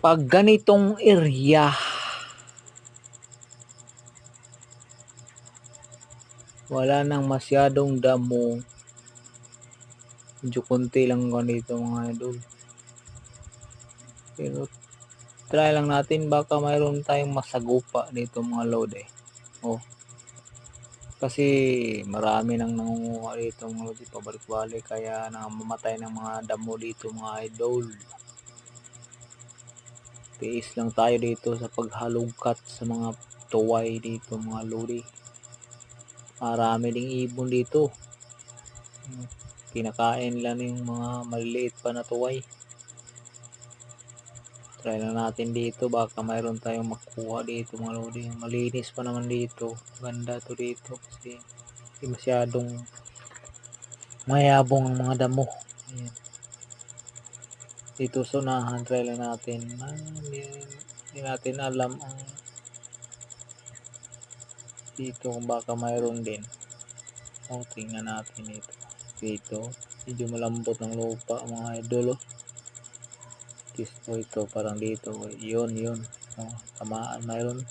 pag ganitong area, wala nang masyadong damo, medyo konti lang ganito mga idol, pero try lang natin, baka mayroon tayong masagupa dito mga lodi. Kasi marami nang nangunguha dito mga lodi, pabalik-balik, kaya namamatay ng mga damo dito mga idol. Tiis lang tayo dito sa paghalungkat sa mga tuway dito mga lodi. Marami ding ibon dito, kinakain lang yung mga maliliit pa na tuway. Try lang natin dito, baka mayroon tayong makuha dito mga lodi. Malinis pa naman dito, ganda to dito kasi hindi masyadong mayabong ang mga damo. Ayan. Dito sa unahan, try lang natin. Hindi natin alam ang dito kung baka mayroon din. Tingnan natin ito. Dito, medyo malambot ng lupa mga idol. Ito parang dito. Yun. Tamaan mayroon.